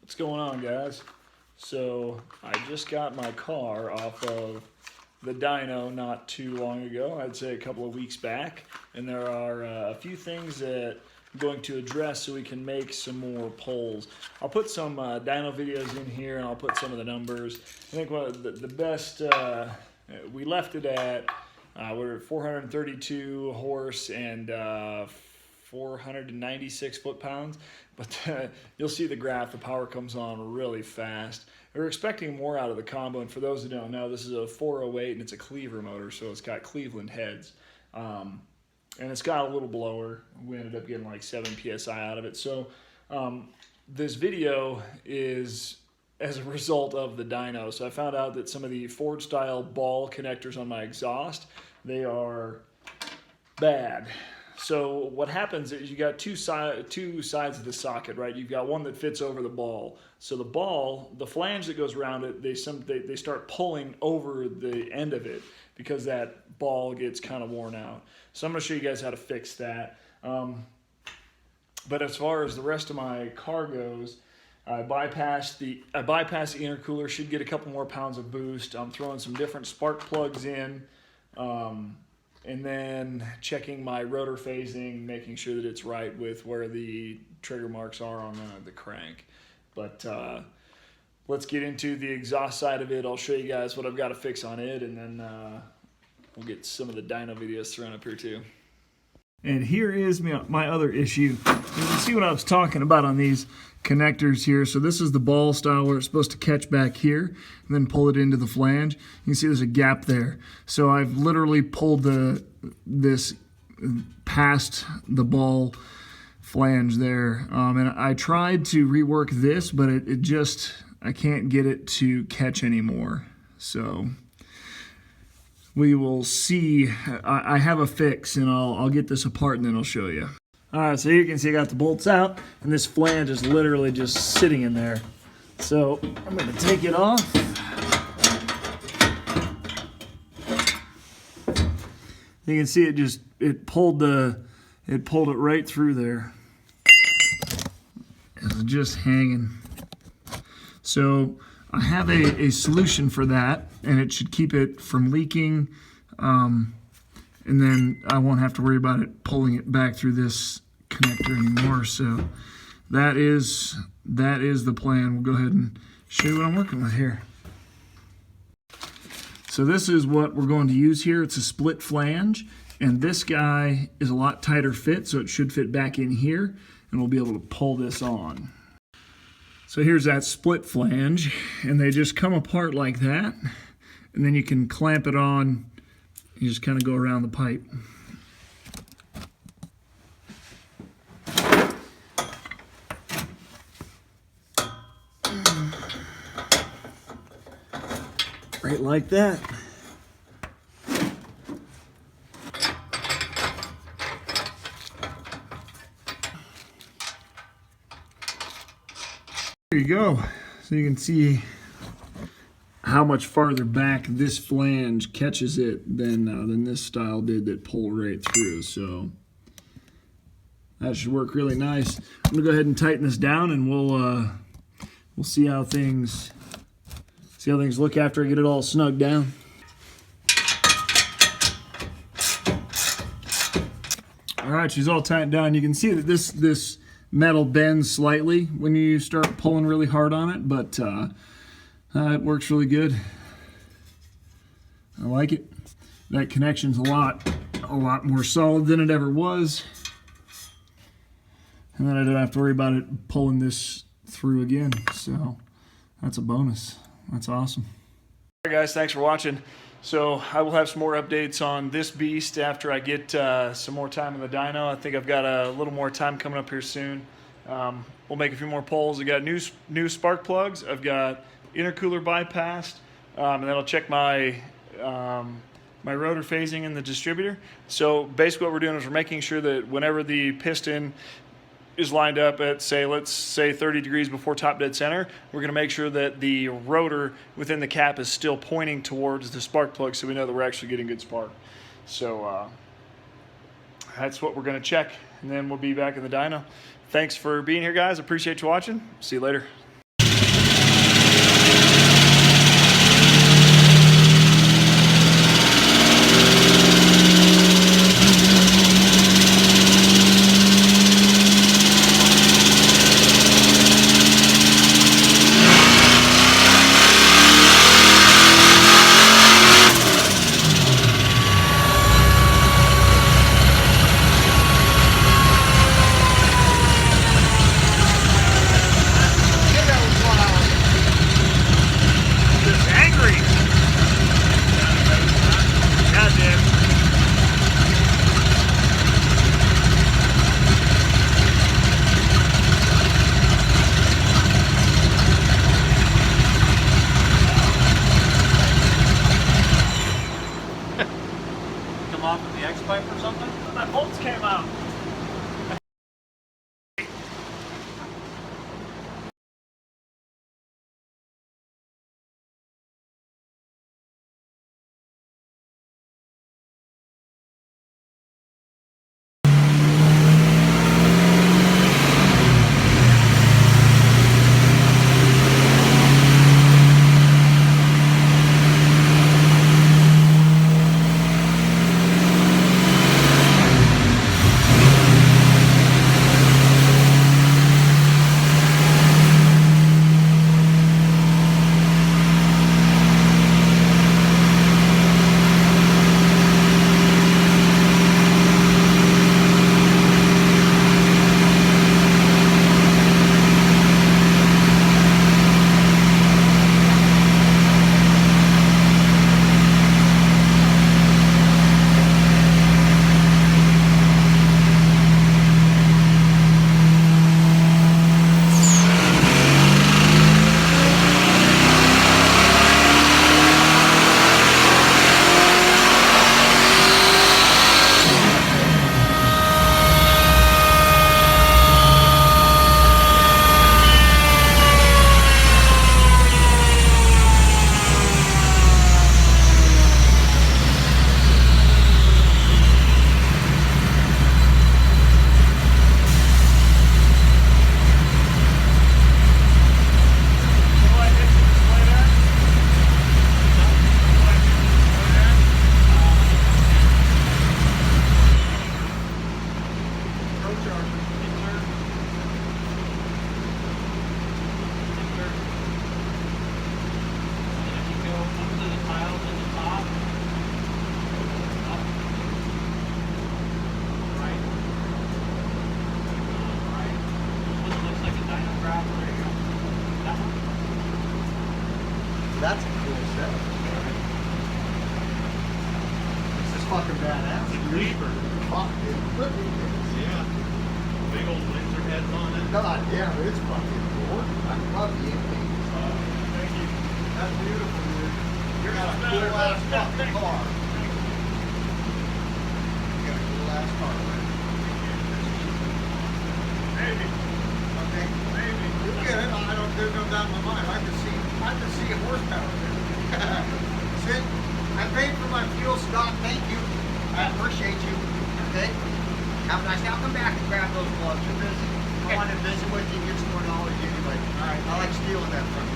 What's going on, guys? So I just got my car off of the dyno not too long ago, I'd say a couple of weeks back, and there are a few things that I'm going to address so we can make some more polls. I'll put some dyno videos in here and I'll put some of the numbers. I think one of the best, we left it at, we're at 432 horse and 496 foot-pounds, but you'll see the graph, the power comes on really fast. We're expecting more out of the combo, and for those who don't know, this is a 408 and it's a cleaver motor, so it's got Cleveland heads. And it's got a little blower. We ended up getting like 7 PSI out of it. So this video is as a result of the dyno. So I found out that some of the Ford style ball connectors on my exhaust, they are bad. So what happens is you got two sides of the socket, right? You've got one that fits over the ball. So the ball, the flange that goes around it, they start pulling over the end of it because that ball gets kind of worn out. So I'm going to show you guys how to fix that. But as far as the rest of my car goes, I bypassed the intercooler, should get a couple more pounds of boost. I'm throwing some different spark plugs in. And then checking my rotor phasing, making sure that it's right with where the trigger marks are on the crank. But let's get into the exhaust side of it. I'll show you guys what I've got to fix on it, and then we'll get some of the dyno videos thrown up here too. And here is my other issue. You can see what I was talking about on these connectors here. So this is the ball style where it's supposed to catch back here and then pull it into the flange. You can see there's a gap there. So I've literally pulled this past the ball flange there. And I tried to rework this, but it just, I can't get it to catch anymore. So we will see. I have a fix, and I'll get this apart and then I'll show you. All right, so you can see I got the bolts out, and this flange is literally just sitting in there. So I'm going to take it off. You can see it pulled it right through there. It's just hanging. So I have a solution for that, and it should keep it from leaking, and then I won't have to worry about it pulling it back through this connector anymore. So that is the plan. We'll go ahead and show you what I'm working with here. So this is what we're going to use here. It's a split flange, and this guy is a lot tighter fit, so it should fit back in here, and we'll be able to pull this on. So here's that split flange, and they just come apart like that, and then you can clamp it on. You just kind of go around the pipe. Right like that. There you go. So you can see how much farther back this flange catches it than this style did that pulled right through. So that should work really nice. I'm gonna go ahead and tighten this down, and we'll see how things look after I get it all snugged down. All right, she's all tightened down. You can see that this metal bends slightly when you start pulling really hard on it, but it works really good. I like it. That connection's a lot more solid than it ever was. And then I don't have to worry about it pulling this through again. So that's a bonus. That's awesome. All right, guys, thanks for watching. So I will have some more updates on this beast after I get some more time in the dyno. I think I've got a little more time coming up here soon. We'll make a few more polls. I got new spark plugs. I've got intercooler bypassed, and then I'll check my my rotor phasing in the distributor. So basically what we're doing is we're making sure that whenever the piston is lined up at, let's say 30 degrees before top dead center, we're going to make sure that the rotor within the cap is still pointing towards the spark plug, so we know that we're actually getting good spark. So that's what we're going to check, and then we'll be back in the dyno. Thanks for being here, guys. Appreciate you watching. See you later. That's a cool setup. This is fucking badass. It's a cleaver. Fuck, dude. Look at this. Yeah. Big old laser heads on it. God damn, it's fucking cool. I love the ending. Thank you. That's beautiful, dude. You got a cool ass fucking car. You got a cool ass car, man. Maybe. Okay. Maybe. You get it. I don't. There's no doubt in my mind. I can see a horsepower there. Sit. I paid for my fuel, Scott. Thank you. I appreciate you. Okay. Have a nice day. I'll come back and grab those gloves. You're busy. I want to visit with you. Get some more knowledge anyway. All right. I like stealing that from you.